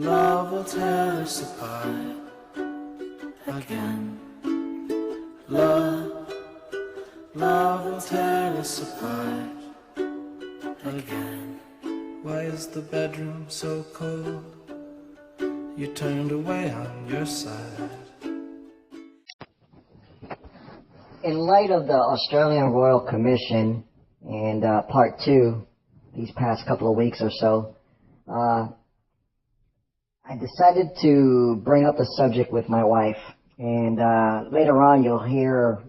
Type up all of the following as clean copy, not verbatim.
Love will tear us apart again. Love will tear us apart again. Why is the bedroom so cold? You turned away on your side. In light of the Australian Royal Commission and Part 2, these past couple of weeks or so, I decided to bring up the subject with my wife, and later on you'll hear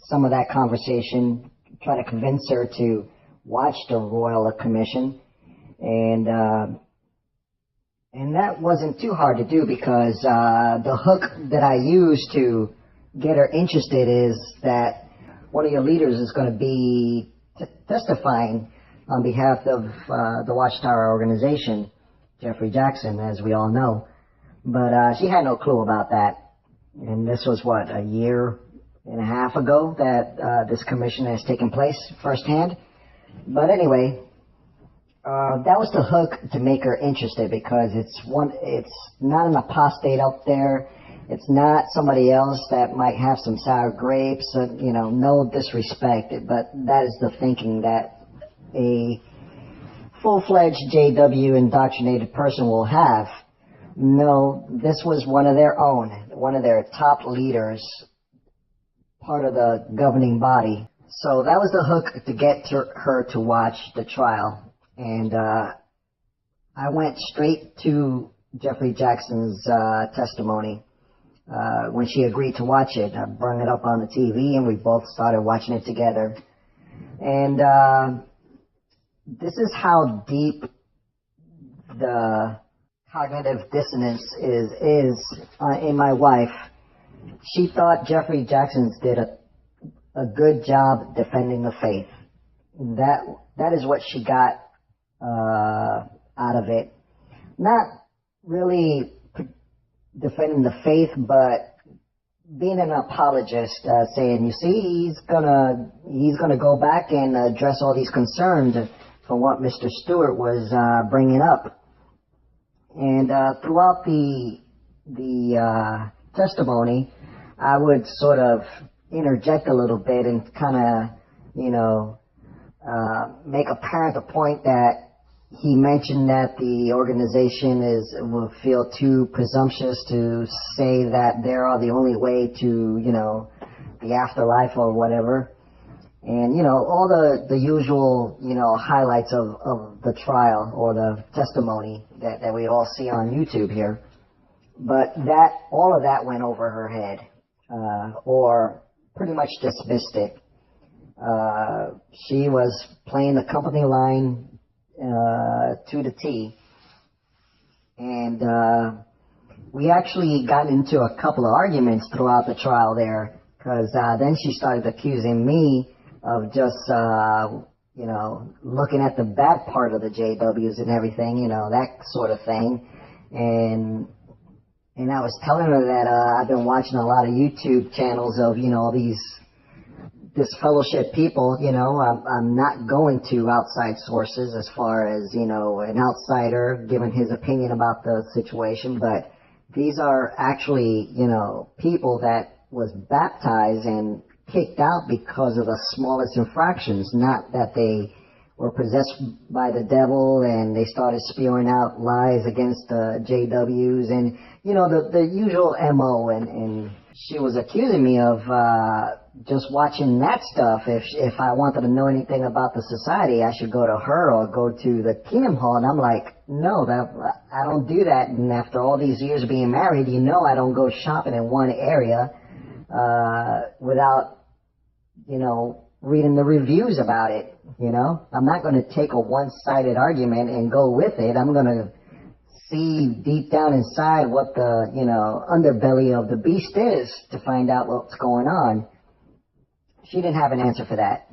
some of that conversation, try to convince her to watch the Royal Commission, and that wasn't too hard to do because the hook that I used to get her interested is that one of your leaders is going to be testifying on behalf of the Watchtower organization, Jeffrey Jackson, as we all know. But she had no clue about that. And this was, what, a year and a half ago that this commission has taken place firsthand. But anyway, that was the hook to make her interested, because it's not an apostate up there. It's not somebody else that might have some sour grapes, no disrespect, but that is the thinking that a full-fledged JW indoctrinated person will have. No, this was one of their own, one of their top leaders, part of the governing body. So that was the hook to get her to watch the trial. And I went straight to Jeffrey Jackson's testimony. When she agreed to watch it, I brought it up on the TV, and we both started watching it together. And this is how deep the cognitive dissonance is in my wife. She thought Jeffrey Jackson did a good job defending the faith. That is what she got out of it. Not really defending the faith, but being an apologist, saying, you see, he's gonna go back and address all these concerns from what Mr. Stewart was bringing up. And throughout the testimony, I would sort of interject a little bit and kind of, make apparent the point that he mentioned that the organization will feel too presumptuous to say that they are the only way to, the afterlife or whatever. And, all the usual, highlights of the trial or the testimony that we all see on YouTube here. But all of that went over her head, or pretty much dismissed it. She was playing the company line to the T. And we actually got into a couple of arguments throughout the trial there, because then she started accusing me of just, looking at the bad part of the JWs and everything, that sort of thing. And I was telling her that I've been watching a lot of YouTube channels of, these disfellowship people. I'm not going to outside sources as far as, an outsider giving his opinion about the situation, but these are actually, people that was baptized and kicked out because of the smallest infractions, not that they were possessed by the devil and they started spewing out lies against the JWs and, the usual MO. And she was accusing me of just watching that stuff. If I wanted to know anything about the society, I should go to her or go to the Kingdom Hall. And I'm like, no, I don't do that. And after all these years of being married, I don't go shopping in one area without, reading the reviews about it. I'm not going to take a one-sided argument and go with it. I'm going to see deep down inside what the, underbelly of the beast is to find out what's going on. She didn't have an answer for that.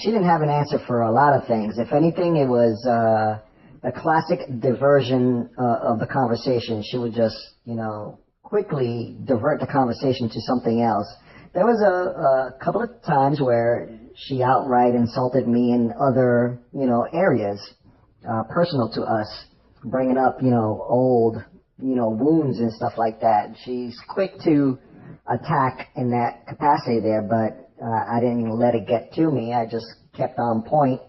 She didn't have an answer for a lot of things. If anything, it was a classic diversion of the conversation. She would just, quickly divert the conversation to something else. There was a couple of times where she outright insulted me in other, areas, personal to us. bringing up, old, wounds and stuff like that. She's quick to attack in that capacity there, but I didn't let it get to me. I just kept on point,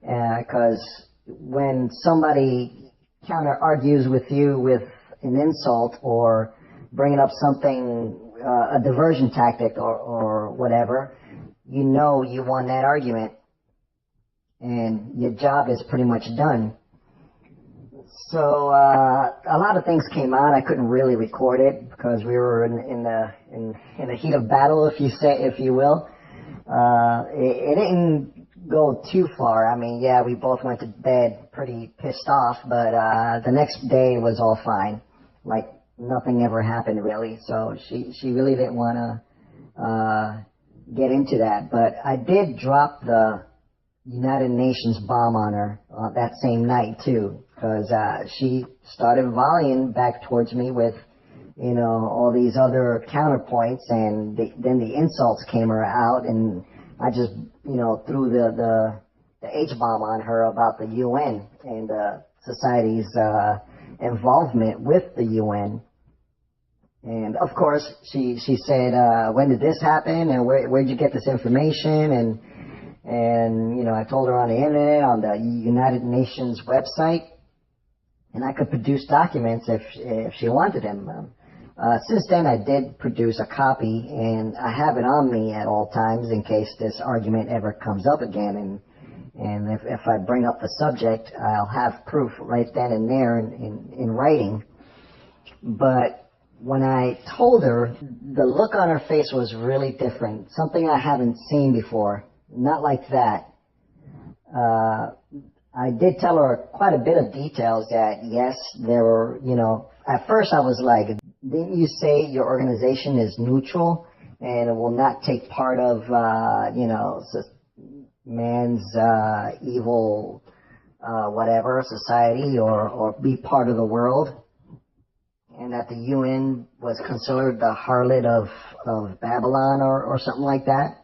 because when somebody counter argues with you with an insult or bringing up something, a diversion tactic or whatever, you won that argument and your job is pretty much done. So a lot of things came out. I couldn't really record it because we were in the heat of battle, if you will. It didn't go too far. I mean, yeah, we both went to bed pretty pissed off, but the next day was all fine. Like nothing ever happened really. So she really didn't want to get into that. But I did drop the United Nations bomb on her that same night too, because she started volleying back towards me with, all these other counterpoints, and then the insults came out, and I just, threw the H-bomb on her about the UN and society's involvement with the UN. And of course, she said, when did this happen, and where'd you get this information? And I told her on the internet, on the United Nations website, and I could produce documents if she wanted them. Since then, I did produce a copy, and I have it on me at all times in case this argument ever comes up again. And if I bring up the subject, I'll have proof right then and there in writing. But when I told her, the look on her face was really different, something I haven't seen before. Not like that. I did tell her quite a bit of details that, yes, there were, at first I was like, didn't you say your organization is neutral and it will not take part of, man's evil, whatever, society or be part of the world? And that the UN was considered the harlot of Babylon or something like that?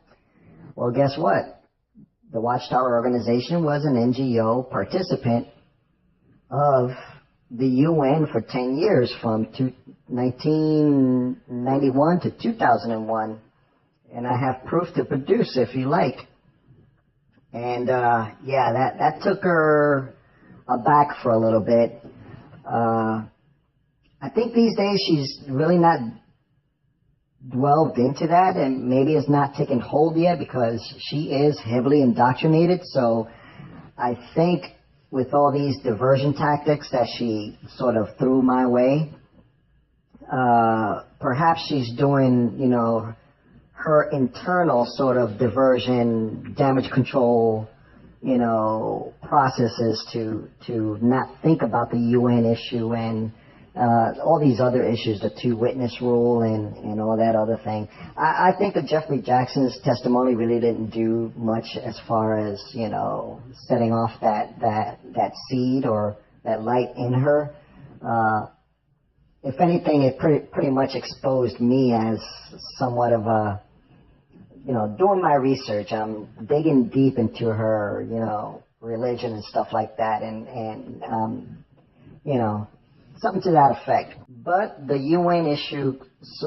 Well, guess what? The Watchtower organization was an NGO participant of the UN for 10 years, from 1991 to 2001. And I have proof to produce if you like. And, that took her aback for a little bit. I think these days she's really not delved into that, and maybe it's not taken hold yet because she is heavily indoctrinated. So I think with all these diversion tactics that she sort of threw my way, perhaps she's doing, her internal sort of diversion, damage control, processes to not think about the UN issue and all these other issues, the two-witness rule and all that other thing. I think that Jeffrey Jackson's testimony really didn't do much as far as, setting off that seed or that light in her. If anything, it pretty much exposed me as somewhat of a, doing my research. I'm digging deep into her, religion and stuff like that, and something to that effect. But the UN issue,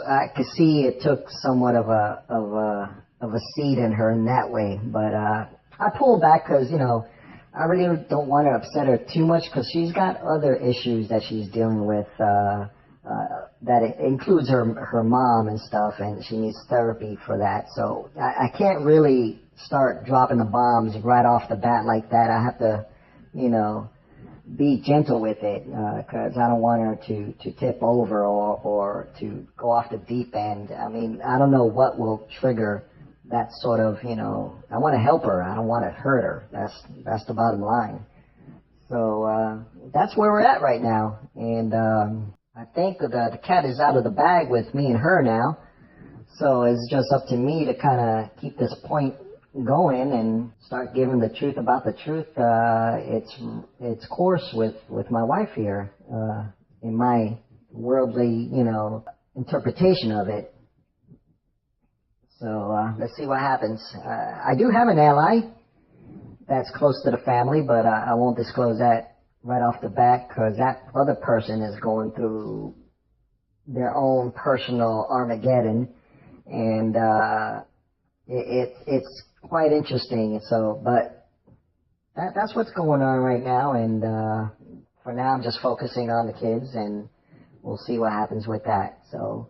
I could see it took somewhat of a seed in her in that way. But I pulled back because I really don't want to upset her too much, because she's got other issues that she's dealing with. That it includes her mom and stuff, and she needs therapy for that. So I can't really start dropping the bombs right off the bat like that. I have to, be gentle with it, because I don't want her to tip over or to go off the deep end. I mean, I don't know what will trigger that sort of, I want to help her. I don't want to hurt her. That's the bottom line. So that's where we're at right now. And I think the cat is out of the bag with me and her now. So it's just up to me to kind of keep this point going and start giving the truth about the truth, its course with my wife here, in my worldly, interpretation of it. So let's see what happens. I do have an ally that's close to the family, but I won't disclose that right off the bat, because that other person is going through their own personal Armageddon, and it's quite interesting. So, but that's what's going on right now, and for now I'm just focusing on the kids, and we'll see what happens with that. So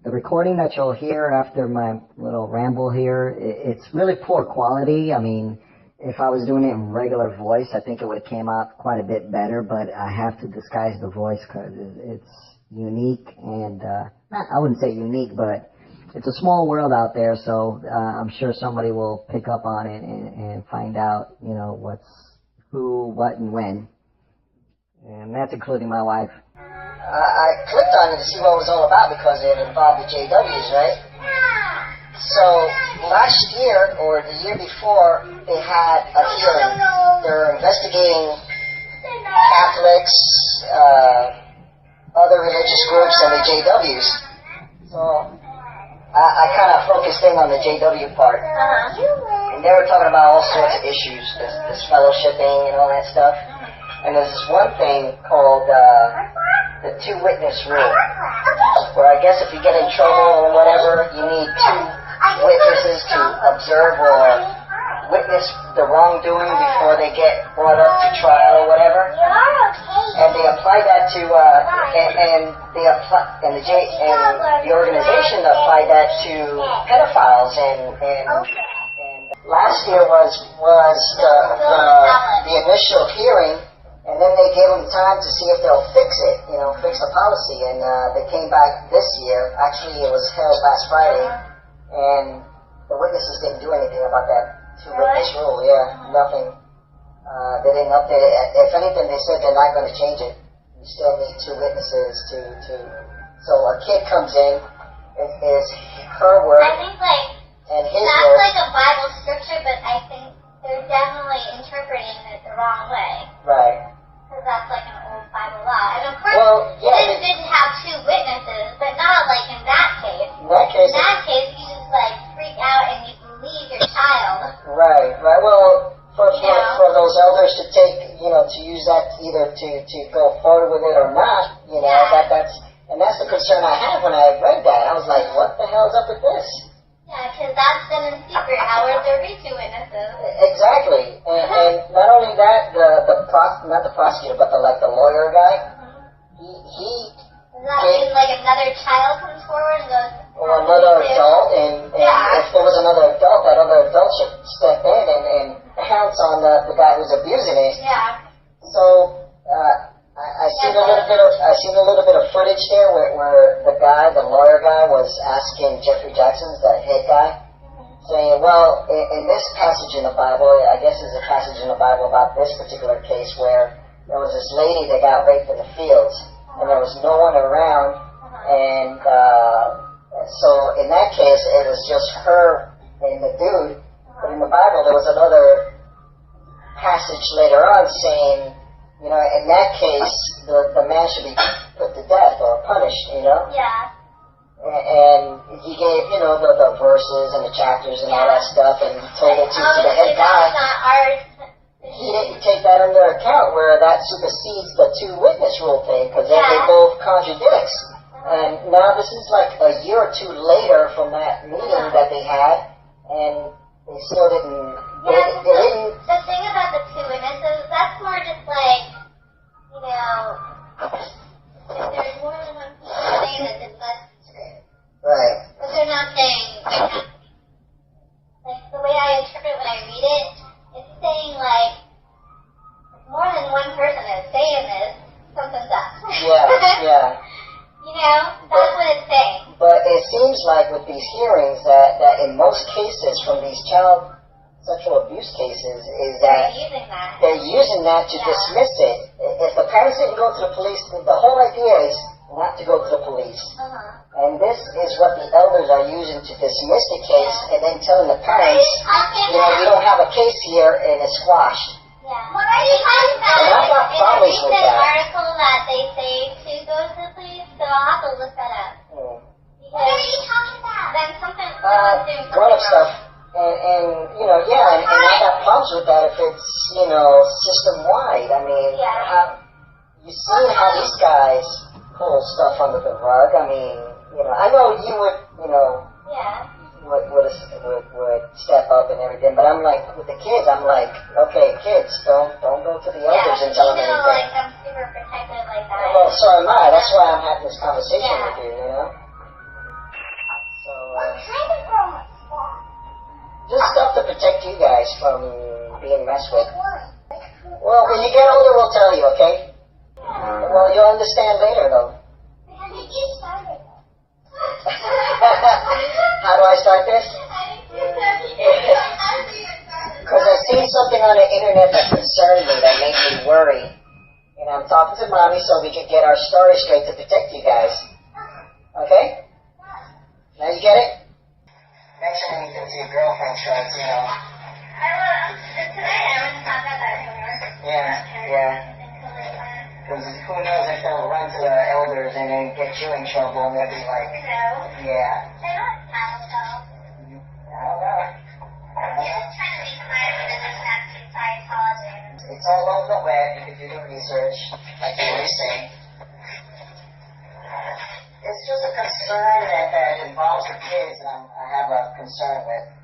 the recording that you'll hear after my little ramble here, it's really poor quality. I mean, if I was doing it in regular voice, I think it would have came out quite a bit better, but I have to disguise the voice because it's unique, and I wouldn't say unique, but it's a small world out there, so I'm sure somebody will pick up on it and find out, you know, what's who, what, and when. And that's including my wife. I clicked on it to see what it was all about because it involved the JWs, right? So last year or the year before, they had a hearing. They were investigating Catholics, other religious groups, and the JWs. So I kind of focused in on the JW part. And they were talking about all sorts of issues, this fellowshipping and all that stuff. And there's this one thing called the two-witness rule, where I guess if you get in trouble or whatever, you need two witnesses to observe or witness the wrongdoing before they get brought up to trial or whatever. And they apply that to and the organization applied that to pedophiles and last year was the initial hearing, and then they gave them time to see if they'll fix it, you know, fix the policy, and they came back this year. Actually, it was held last Friday, and the witnesses didn't do anything about that two-witness rule. Yeah, nothing. They didn't update it. If anything, they said they're not going to change it. You still need two witnesses to. So a kid comes in, it is her word. I think and his that's word. like a Bible scripture, but I think they're definitely interpreting it the wrong way. Right. Because that's like an old Bible law. And of course, Well, yeah, this didn't have two witnesses, but not like in that case. In that case, In that case, you just like freak out and you leave your child. right. Well, for those elders to take, you know, to use that either to go forward with it or not, you know, and that's the concern I had when I read that. I was like, what the hell is up with this? Yeah, because that's done in secret. How would there be two witnesses? Exactly, and not only that, not the prosecutor, but the lawyer guy, he Does that mean like another child comes forward and goes, or another adult, and if there was another adult, that other adult should step in and pounce on the guy who's abusing it. Yeah. So I seen a little bit of footage there where the lawyer guy was asking Jeffrey Jackson's, the head guy, saying, well, in this passage in the Bible, I guess there's a passage in the Bible about this particular case where there was this lady that got raped in the fields, and there was no one around, and so in that case, it was just her and the dude. But in the Bible, there was another passage later on saying, you know, in that case, the man should be put to death or punished, you know? Yeah. And he gave, you know, the verses and the chapters and all that stuff, and told it to the head guy. That's not ours. He didn't take that into account, where that supersedes the two-witness rule thing, because then they both contradicts. And now this is like a year or two later from that meeting that they had, and they still didn't. They didn't. The thing about the two witnesses, that's more just like, you know, if there's more than one person saying it, then that's true. Right. But they're not saying, like, the way I interpret when I read it, it's saying, like, if more than one person is saying this, something's up. Yeah. You know, that's what it's saying. But it seems like with these hearings that in most cases from these child sexual abuse cases is that they're using that to dismiss it. If the parents didn't go to the police, the whole idea is not to go to the police. And this is what the elders are using to dismiss the case, and then telling the parents, you know, we don't have a case here, and it's squashed. Yeah. What are you talking about? And I've got problems with recent that. article that they say to go to the police, so I'll have to look that up. What are you talking about? Then something Grown-up stuff. And you know, and I got problems problems with that if it's, system-wide. I mean, you see how these guys pull stuff under the rug. I mean, I know you would, would step up and everything, but I'm like, with the kids, I'm like, okay, kids, don't go to the elders and tell them anything. Like, I'm super protective like that. Well, so am I. That's why I'm having this conversation with you, So, just stuff to protect you guys from being messed with. Well, when you get older, we'll tell you, okay? Well, you'll understand later, though. How do I start this? Because I seen something on the internet that concerned me, that made me worry. And I'm talking to Mommy so we can get our story straight to protect you guys. Okay? Now you get it? Mention anything to your girlfriend, Charles, I will. Tonight I was talking about that anymore. Yeah. Because who knows if they'll run to the elders and then get you in trouble and they'll be like, No. yeah. I don't have to. I don't know. He's just trying to be smart because it's not too Scientology. It's all over the web. You can do the research, like you were saying. It's just a concern that involves the kids, and I have a concern with.